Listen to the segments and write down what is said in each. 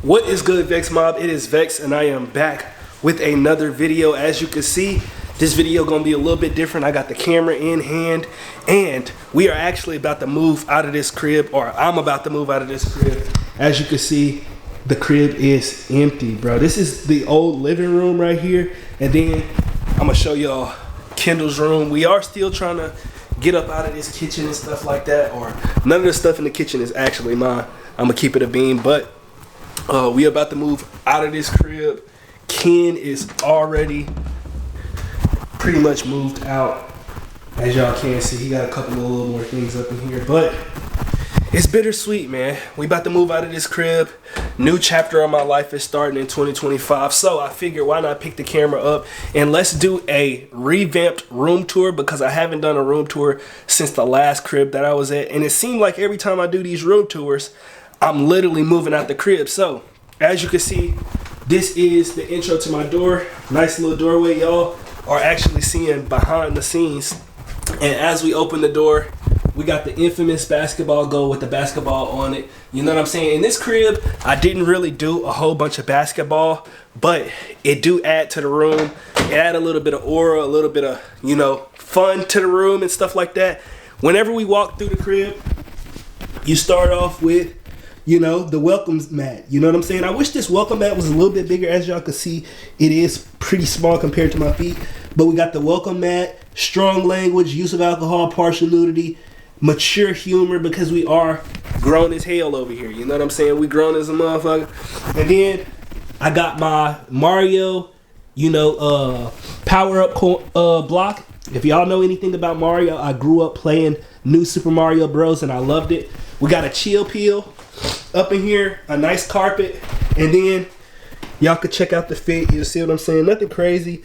What is good, Vex Mob? It is Vex, and I am back with another video. As you can see, this video gonna be a little bit different. I got the camera in hand, and we are actually about to move out of this crib, or I'm about to move out of this crib. As you can see, the crib is empty, bro. This is the old living room right here, and then I'm gonna show y'all Kendall's room. We are still trying to get up out of this kitchen and stuff like that, or none of the stuff in the kitchen is actually mine. I'm gonna keep it a beam, but we about to move out of this crib. Ken is already pretty much moved out. As y'all can see, he got a couple of little more things up in here, but it's bittersweet, man. We about to move out of this crib. New chapter of my life is starting in 2025. So I figured, why not pick the camera up and let's do a revamped room tour, because I haven't done a room tour since the last crib that I was at. And it seemed like every time I do these room tours, I'm literally moving out the crib. So as you can see, this is the intro to my door. Nice little doorway. Y'all are actually seeing behind the scenes. And as we open the door, we got the infamous basketball goal with the basketball on it. You know what I'm saying? In this crib, I didn't really do a whole bunch of basketball, but it do add to the room. It add a little bit of aura, a little bit of, you know, fun to the room and stuff like that. Whenever we walk through the crib, you start off with, you know, the welcome mat. You know what I'm saying? I wish this welcome mat was a little bit bigger. As y'all can see, it is pretty small compared to my feet. But we got the welcome mat, strong language, use of alcohol, partial nudity, mature humor, because we are grown as hell over here. You know what I'm saying? We grown as a motherfucker. And then I got my Mario, you know, power up block. If y'all know anything about Mario, I grew up playing New Super Mario Bros. And I loved it. We got a chill peel up in here, a nice carpet, and then y'all could check out the fit. You see what I'm saying? Nothing crazy.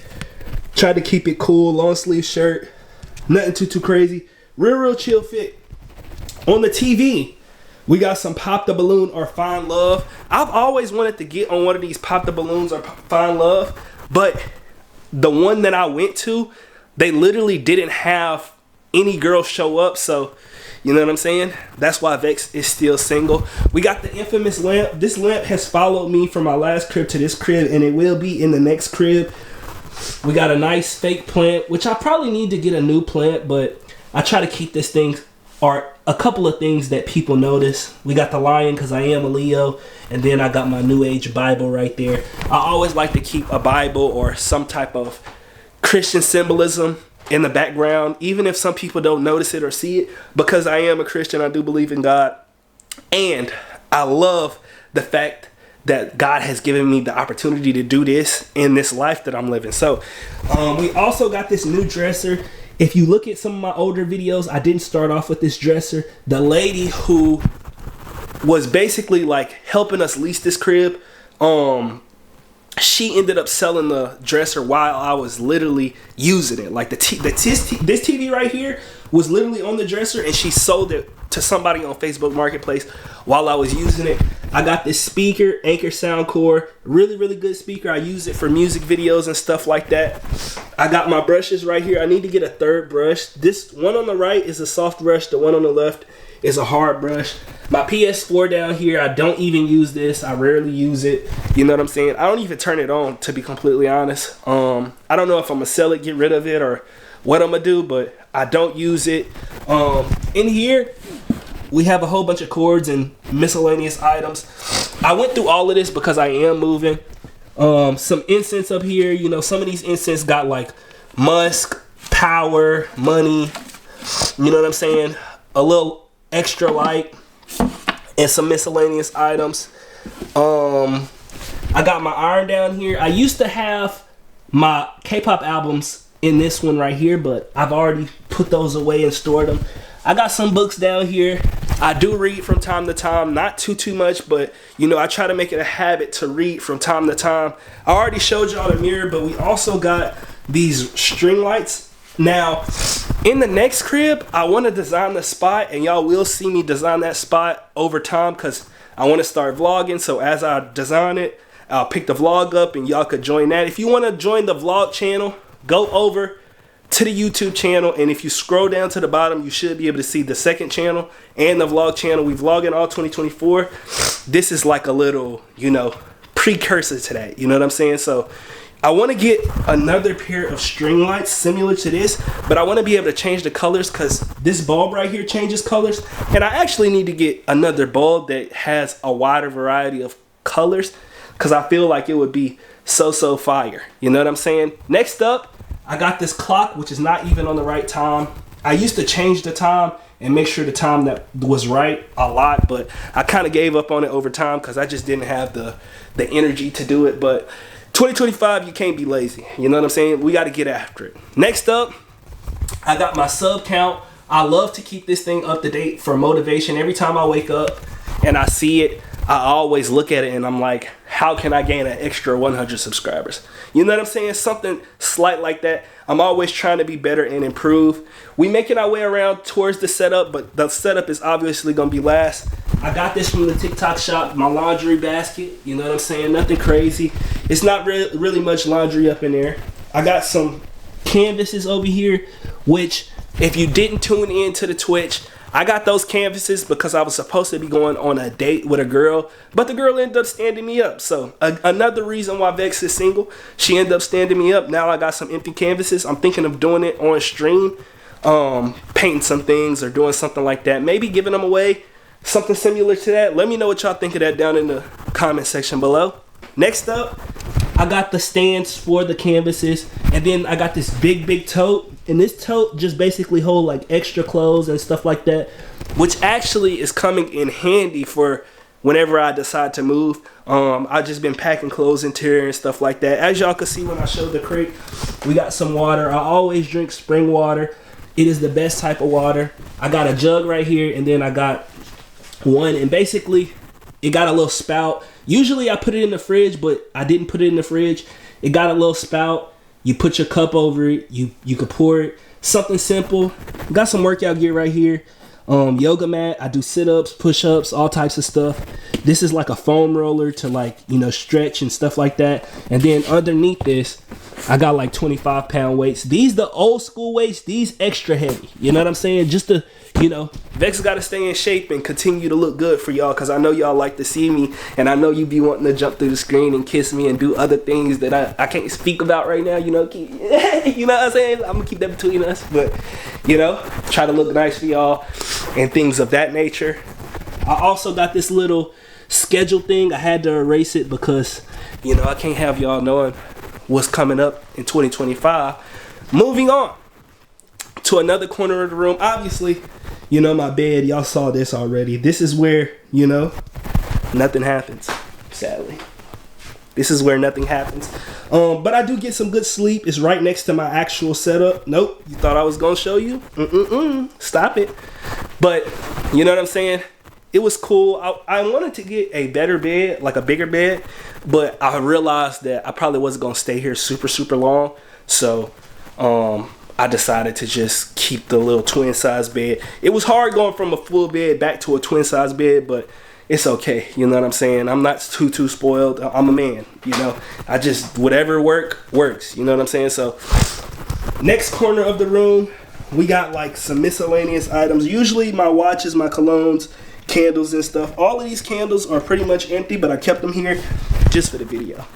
Tried to keep it cool. Long sleeve shirt. Nothing too crazy. Real chill fit. On the TV, we got some Pop the Balloon or Find Love. I've always wanted to get on one of these Pop the Balloons or Find Love, but the one that I went to, they literally didn't have any girls show up, so you know what I'm saying? That's why Vex is still single. We got the infamous lamp. This lamp has followed me from my last crib to this crib, and it will be in the next crib. We got a nice fake plant, which I probably need to get a new plant, but I try to keep this thing, or a couple of things that people notice. We got the lion, because I am a Leo, and then I got my New Age Bible right there. I always like to keep a Bible or some type of Christian symbolism in the background, even if some people don't notice it or see it, because I am a Christian. I do believe in God, and I love the fact that God has given me the opportunity to do this in this life that I'm living. So we also got this new dresser. If you look at some of my older videos, I didn't start off with this dresser. The lady who was basically like helping us lease this crib, she ended up selling the dresser while I was literally using it. Like this TV right here was literally on the dresser, and she sold it to somebody on Facebook Marketplace while I was using it. I got this speaker, Anchor Soundcore, really good speaker. I use it for music videos and stuff like that. I got my brushes right here. I need to get a third brush. This one on the right is a soft brush. The one on the left is a hard brush. My PS4 down here, I don't even use this. I rarely use it. You know what I'm saying? I don't even turn it on, to be completely honest. I don't know if I'm gonna sell it, get rid of it, or what I'm gonna do, but I don't use it. In here, we have a whole bunch of cords and miscellaneous items. I went through all of this because I am moving. Some incense up here. You know, some of these incense got like musk, power, money. You know what I'm saying? A little extra light and some miscellaneous items. I got my iron down here. I used to have my K-pop albums in this one right here, but I've already put those away and stored them. I got some books down here. I do read from time to time, not too much, but you know, I try to make it a habit to read from time to time. I already showed y'all the mirror, but we also got these string lights. Now, in the next crib, I want to design the spot, and y'all will see me design that spot over time, because I want to start vlogging. So as I design it, I'll pick the vlog up and y'all could join that. If you want to join the vlog channel, go over to the YouTube channel, and if you scroll down to the bottom, you should be able to see the second channel and the vlog channel. We vlog in all 2024. This is like a little, you know, precursor to that, you know what I'm saying? So I want to get another pair of string lights similar to this, but I want to be able to change the colors because this bulb right here changes colors, and I actually need to get another bulb that has a wider variety of colors because I feel like it would be so fire, you know what I'm saying? Next up, I got this clock, which is not even on the right time. I used to change the time and make sure the time that was right a lot, but I kind of gave up on it over time because I just didn't have the energy to do it. But 2025, you can't be lazy, you know what I'm saying? We got to get after it. Next up, I got my sub count. I love to keep this thing up to date for motivation. Every time I wake up and I see it, I always look at it and I'm like, how can I gain an extra 100 subscribers? You know what I'm saying? Something slight like that. I'm always trying to be better and improve. We making our way around towards the setup, but the setup is obviously going to be last. I got this from the TikTok shop, my laundry basket. You know what I'm saying? Nothing crazy. It's not really much laundry up in there. I got some canvases over here, which if you didn't tune in to the Twitch, I got those canvases because I was supposed to be going on a date with a girl, but the girl ended up standing me up. So another reason why Vex is single, she ended up standing me up. Now I got some empty canvases. I'm thinking of doing it on stream, painting some things or doing something like that. Maybe giving them away, something similar to that. Let me know what y'all think of that down in the comment section below. Next up, I got the stands for the canvases, and then I got this big tote, and this tote just basically hold like extra clothes and stuff like that, which actually is coming in handy for whenever I decide to move. I've just been packing clothes into here and stuff like that. As y'all can see when I showed the crate, we got some water. I always drink spring water. It is the best type of water. I got a jug right here, and then I got one, and basically it got a little spout. Usually I put it in the fridge, but I didn't put it in the fridge. It got a little spout. You put your cup over it. You could pour it. Something simple. Got some workout gear right here. Yoga mat. I do sit-ups, push-ups, all types of stuff. This is like a foam roller to, like, you know, stretch and stuff like that. And then underneath this, I got like 25-pound weights. These the old school weights. These extra heavy. You know what I'm saying? Just to, you know, Vex got to stay in shape and continue to look good for y'all, because I know y'all like to see me, and I know you be wanting to jump through the screen and kiss me and do other things that I can't speak about right now, you know. You know what I'm saying? I'm gonna keep that between us, but, you know, try to look nice for y'all and things of that nature. I also got this little schedule thing. I had to erase it because, you know, I can't have y'all knowing what's coming up in 2025. Moving on to another corner of the room. Obviously, you know, my bed, y'all saw this already. This is where, you know, nothing happens, sadly. This is where nothing happens. But I do get some good sleep. It's right next to my actual setup. Nope, you thought I was gonna show you? Stop it. But, you know what I'm saying? It was cool. I wanted to get a better bed, like a bigger bed, but I realized that I probably wasn't gonna stay here super long. So, I decided to just keep the little twin size bed. It was hard going from a full bed back to a twin size bed, but it's okay. You know what I'm saying? I'm not too spoiled. I'm a man, you know. I just, whatever works. You know what I'm saying? So, next corner of the room, we got like some miscellaneous items. Usually my watches, my colognes, candles and stuff. All of these candles are pretty much empty, but I kept them here just for the video.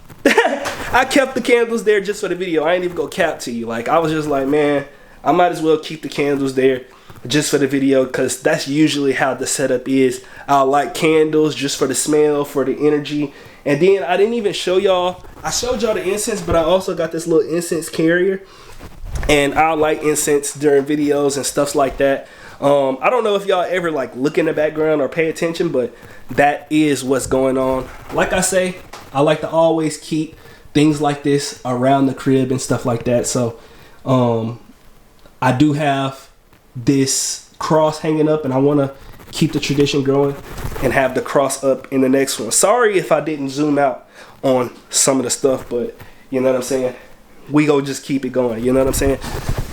I kept the candles there just for the video. I ain't even gonna cap to you. Like, I was just like, man, I might as well keep the candles there just for the video, because that's usually how the setup is. I'll light candles just for the smell, for the energy. And then I didn't even show y'all. I showed y'all the incense, but I also got this little incense carrier, and I'll light incense during videos and stuff like that. I don't know if y'all ever like look in the background or pay attention, but that is what's going on. Like I say, I like to always keep things like this around the crib and stuff like that. So I do have this cross hanging up, and I want to keep the tradition going and have the cross up in the next one. Sorry if I didn't zoom out on some of the stuff, but you know what I'm saying? We go just keep it going. You know what I'm saying?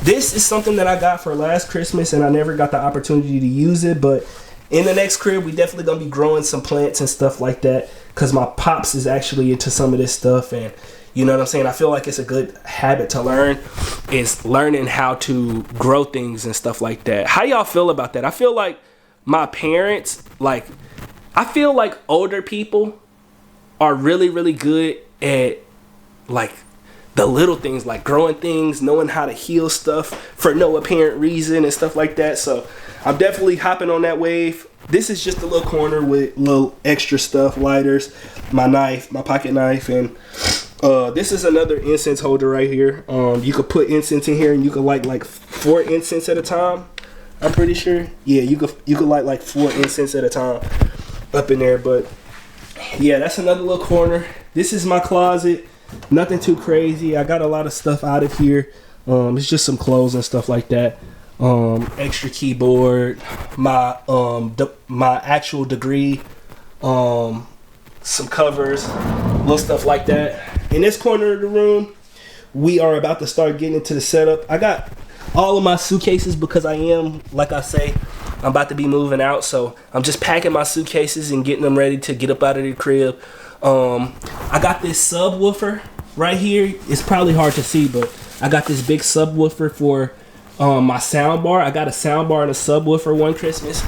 This is something that I got for last Christmas, and I never got the opportunity to use it, but in the next crib, we definitely gonna be growing some plants and stuff like that, because my pops is actually into some of this stuff, and You know what I'm saying? I feel like it's a good habit to learn, is learning how to grow things and stuff like that. How y'all feel about that? I feel like my parents, like, I feel like older people are really, really good at, like, the little things, like growing things, knowing how to heal stuff for no apparent reason and stuff like that. So I'm definitely hopping on that wave. This is just a little corner with little extra stuff, lighters, my knife, my pocket knife, and this is another incense holder right here. You could put incense in here, and you could light like 4 incense at a time. I'm pretty sure. Yeah, you could light like 4 incense at a time up in there. But yeah, that's another little corner. This is my closet. Nothing too crazy. I got a lot of stuff out of here. It's just some clothes and stuff like that. Extra keyboard, my my actual degree, some covers, little stuff like that. In this corner of the room, we are about to start getting into the setup. I got all of my suitcases because I am, like I say, I'm about to be moving out, so I'm just packing my suitcases and getting them ready to get up out of the crib. I got this subwoofer right here. It's probably hard to see, but I got this big subwoofer for my sound bar. I got a sound bar and a subwoofer one Christmas.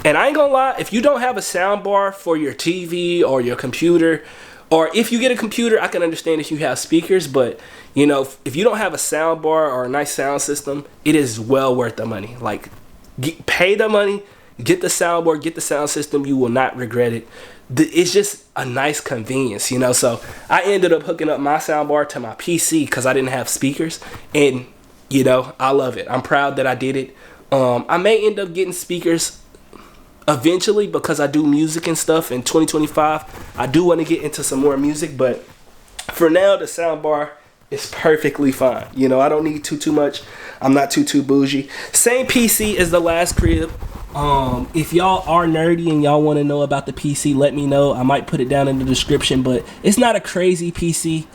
And I ain't gonna lie, if you don't have a sound bar for your TV or your computer, or if you get a computer, I can understand if you have speakers, but you know, if you don't have a sound bar or a nice sound system, it is well worth the money. Like, pay the money, get the soundboard, get the sound system. You will not regret it. It's just a nice convenience, you know. So I ended up hooking up my soundbar to my PC because I didn't have speakers, and you know, I love it. I'm proud that I did it. I may end up getting speakers eventually because I do music and stuff in 2025. I do want to get into some more music, but for now, the soundbar is perfectly fine. You know, I don't need too much. I'm not too bougie. Same PC as the last crib. If y'all are nerdy and y'all want to know about the PC, let me know. I might put it down in the description, but it's not a crazy PC.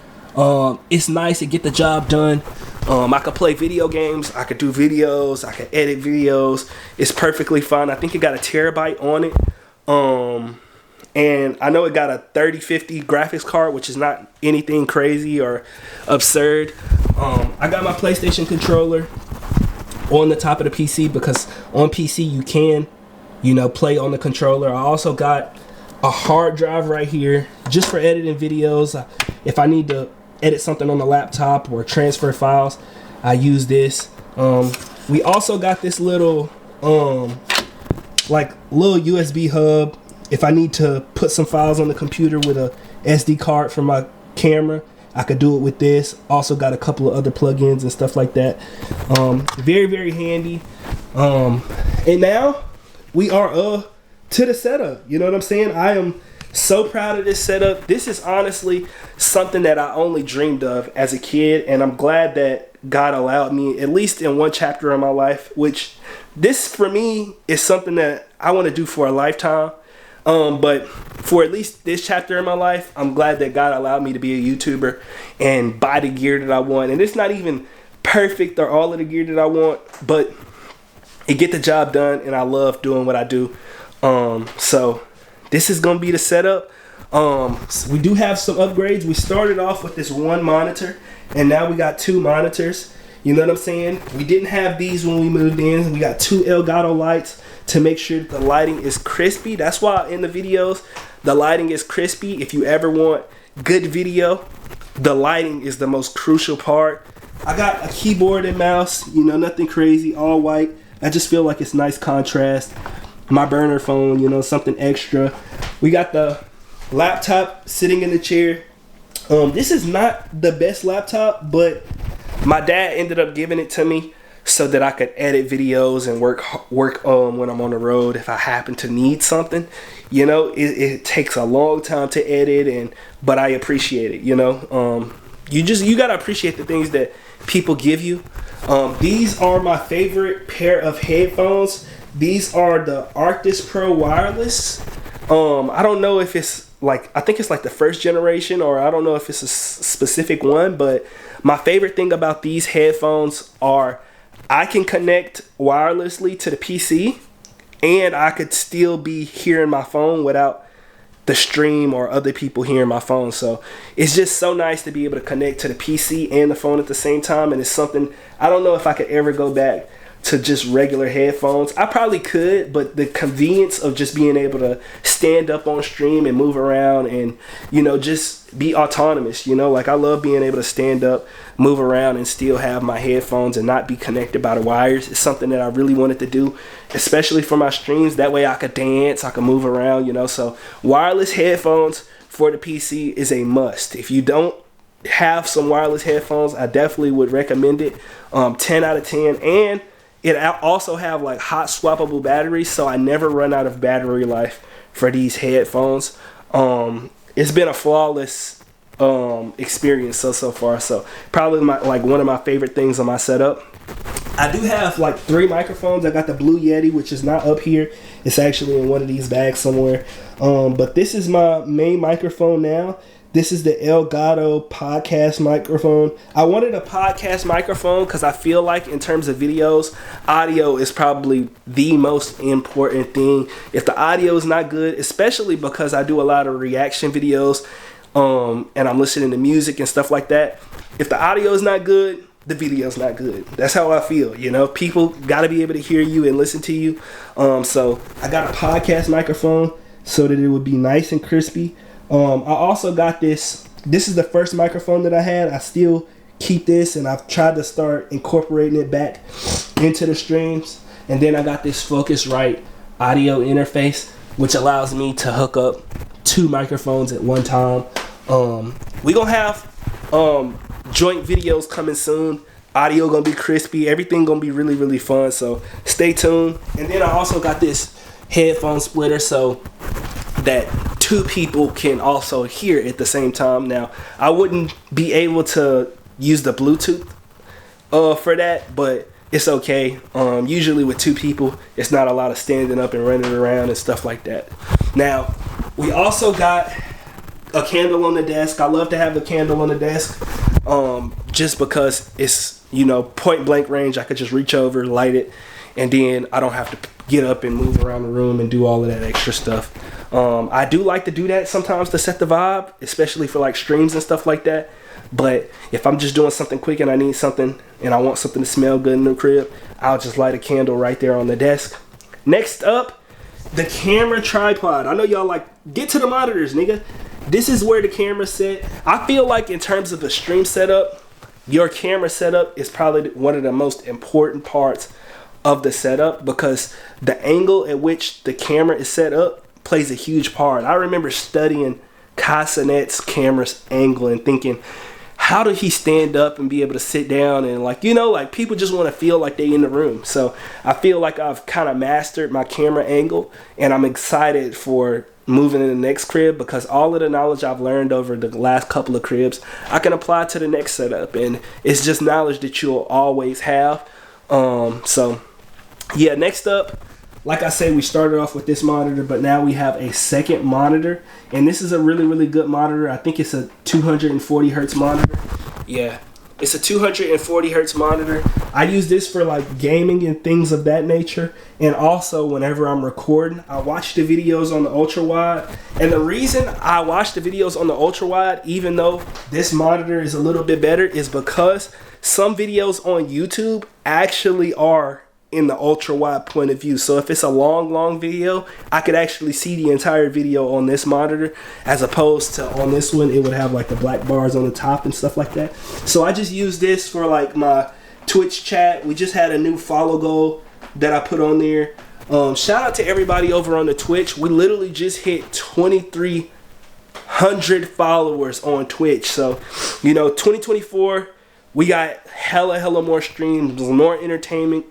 It's nice to get the job done. I could play video games, I could do videos, I could edit videos. It's perfectly fine. I think it got a terabyte on it. And I know it got a 3050 graphics card, which is not anything crazy or absurd. I got my PlayStation controller on the top of the PC because on PC you can, you know, play on the controller. I also got a hard drive right here just for editing videos. If I need to edit something on the laptop or transfer files, I use this. We also got this little like little USB hub. If I need to put some files on the computer with a SD card for my camera, I could do it with this. Also got a couple of other plugins and stuff like that. Very handy. And now we are to the setup. You know what I'm saying? I am so proud of this setup. This is honestly something that I only dreamed of as a kid, and I'm glad that God allowed me, at least in one chapter of my life, which this for me is something that I want to do for a lifetime. But for at least this chapter in my life, I'm glad that God allowed me to be a YouTuber and buy the gear that I want. And it's not even perfect or all of the gear that I want, but it get the job done, and I love doing what I do. So this is gonna be the setup. We do have some upgrades. We started off with this one monitor, and now we got 2 monitors. You know what I'm saying? We didn't have these when we moved in. We got 2 Elgato lights to make sure that the lighting is crispy. That's why in the videos, the lighting is crispy. If you ever want good video, the lighting is the most crucial part. I got a keyboard and mouse, you know, nothing crazy, all white. I just feel like it's nice contrast. My burner phone, you know, something extra. We got the laptop sitting in the chair. This is not the best laptop, but my dad ended up giving it to me so that I could edit videos and work when I'm on the road if I happen to need something. You know, it takes a long time to edit, but I appreciate it, you know. You gotta appreciate the things that people give you. These are my favorite pair of headphones. These are the Arctis Pro Wireless. I don't know if it's like, I think it's like the first generation, or I don't know if it's a specific one, but my favorite thing about these headphones are I can connect wirelessly to the PC, and I could still be hearing my phone without the stream or other people hearing my phone. So it's just so nice to be able to connect to the PC and the phone at the same time. And it's something, I don't know if I could ever go back to just regular headphones. I probably could, but the convenience of just being able to stand up on stream and move around and, you know, just be autonomous, you know, like I love being able to stand up, move around and still have my headphones and not be connected by the wires. It's something that I really wanted to do, especially for my streams. That way I could dance, I could move around, you know. So wireless headphones for the PC is a must. If you don't have some wireless headphones, I definitely would recommend it. 10 out of 10. And it also have like hot swappable batteries, so I never run out of battery life for these headphones. It's been a flawless experience so far. So probably one of my favorite things on my setup. I do have like 3 microphones. I got the Blue Yeti, which is not up here. It's actually in one of these bags somewhere. But this is my main microphone now. This is the Elgato podcast microphone. I wanted a podcast microphone because I feel like in terms of videos, audio is probably the most important thing. If the audio is not good, especially because I do a lot of reaction videos and I'm listening to music and stuff like that, if the audio is not good, the video's not good. That's how I feel, you know. People got to be able to hear you and listen to you. So I got a podcast microphone so that it would be nice and crispy. I also got this. This is the first microphone that I had. I still keep this, and I've tried to start incorporating it back into the streams. And then I got this Focusrite audio interface, which allows me to hook up 2 microphones at one time. We gonna have joint videos coming soon. Audio gonna be crispy. Everything gonna be really, really fun. So stay tuned. And then I also got this headphone splitter so that 2 people can also hear at the same time. Now, I wouldn't be able to use the Bluetooth for that, but it's okay. Usually with 2 people, it's not a lot of standing up and running around and stuff like that. Now, we also got a candle on the desk. I love to have a candle on the desk just because it's, you know, point blank range. I could just reach over, light it, and then I don't have to get up and move around the room and do all of that extra stuff. I do like to do that sometimes to set the vibe, especially for like streams and stuff like that. But if I'm just doing something quick and I need something and I want something to smell good in the crib, I'll just light a candle right there on the desk. Next up, the camera tripod. I know y'all like, get to the monitors, nigga. This is where the camera's set. I feel like in terms of a stream setup, your camera setup is probably one of the most important parts of the setup, because the angle at which the camera is set up plays a huge part. I remember studying Kai Cenat's camera's angle and thinking, how did he stand up and be able to sit down? And like, you know, like people just want to feel like they in the room. So I feel like I've kind of mastered my camera angle, and I'm excited for moving in the next crib, because all of the knowledge I've learned over the last couple of cribs, I can apply to the next setup, and it's just knowledge that you'll always have. So yeah, next up, like I said, we started off with this monitor, but now we have a second monitor, and this is a really, really good monitor. I think it's a 240 hertz monitor. Yeah, it's a 240 hertz monitor. I use this for like gaming and things of that nature, and also whenever I'm recording, I watch the videos on the ultra wide. And the reason I watch the videos on the ultra wide, even though this monitor is a little bit better, is because some videos on YouTube actually are in the ultra wide point of view. So if it's a long video, I could actually see the entire video on this monitor, as opposed to on this one it would have like the black bars on the top and stuff like that. So I just use this for like my Twitch chat. We just had a new follow goal that I put on there. Shout out to everybody over on the Twitch. We literally just hit 2,300 followers on Twitch. So, you know, 2024, we got hella more streams, more entertaining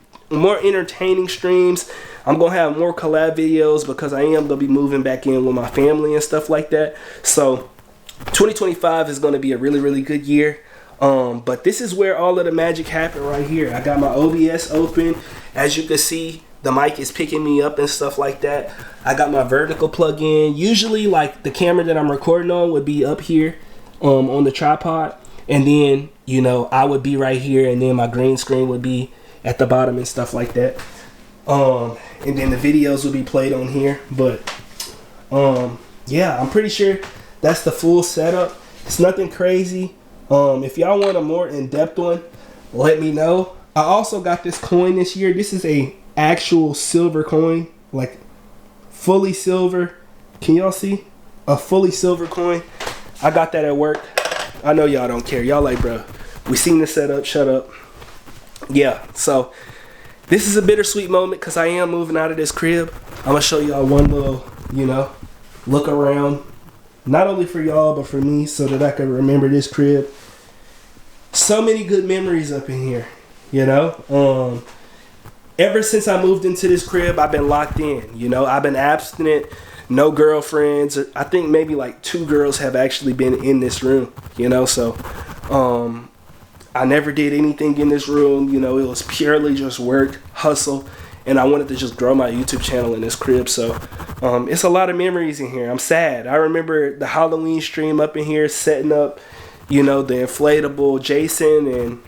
streams. I'm gonna have more collab videos because I am gonna be moving back in with my family and stuff like that. So 2025 is gonna be a really good year. But this is where all of the magic happened right here. I got my OBS open. As you can see, the mic is picking me up and stuff like that. I got my vertical plug in. Usually like the camera that I'm recording on would be up here on the tripod, and then, you know, I would be right here, and then my green screen would be at the bottom and stuff like that. And then the videos will be played on here. But yeah, I'm pretty sure that's the full setup. It's nothing crazy. If y'all want a more in-depth one, let me know. I also got this coin this year. This is a actual silver coin, like fully silver. Can y'all see? A fully silver coin. I got that at work. I know y'all don't care. Y'all like, bro, we seen the setup, shut up. Yeah, so this is a bittersweet moment because I am moving out of this crib. I'm gonna show y'all one little, look around. Not only for y'all, but for me, so that I can remember this crib. So many good memories up in here, Ever since I moved into this crib, I've been locked in, I've been abstinent, no girlfriends. I think maybe like 2 girls have actually been in this room, So, I never did anything in this room, it was purely just work, hustle. And I wanted to just grow my YouTube channel in this crib. So it's a lot of memories in here. I'm sad. I remember the Halloween stream up in here, setting up, the inflatable Jason, and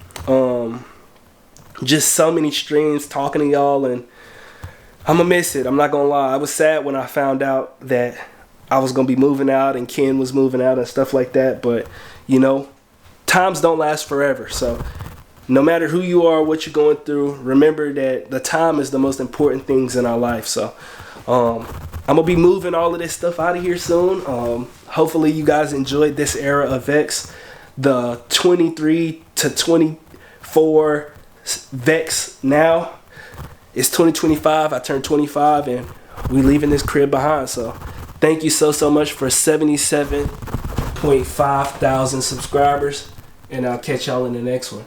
just so many streams, talking to y'all. And I'm going to miss it. I'm not going to lie. I was sad when I found out that I was going to be moving out and Ken was moving out and stuff like that. But, times don't last forever. So no matter who you are, what you're going through, remember that the time is the most important things in our life. So I'm going to be moving all of this stuff out of here soon. Hopefully you guys enjoyed this era of Vex, the 23 to 24 Vex now. It's 2025. I turned 25 and we leaving this crib behind. So thank you so much for 77.5 thousand subscribers. And I'll catch y'all in the next one.